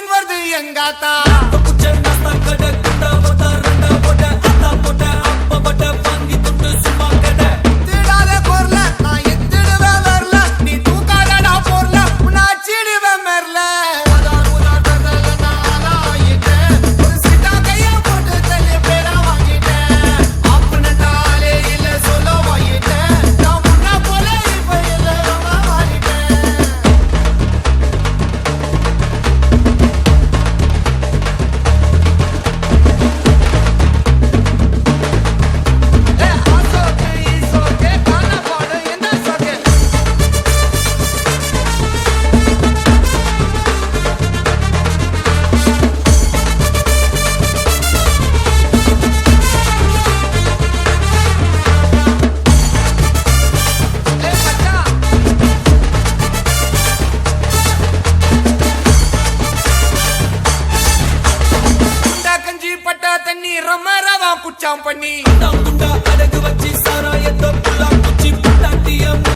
வாங்கின்னு வருது எங்காத்தா திடாத பொருள நான் எத்திடுவேன் வரல நீ தூக்காதடா பொருள நான் சிடுவேன் மெர்ல ஒரு சிட்டா கையா போட்டு தள்ளி பேரா வாங்கிட்டேன் அப்படின்னாலே இல்ல சொல்ல வாங்கிட்டேன் நான் முன்னா போல இப்ப இல்ல வாங்கிட்டேன் தண்ணி ரமரவா குச்சாம் பண்ணி அடகு வச்ச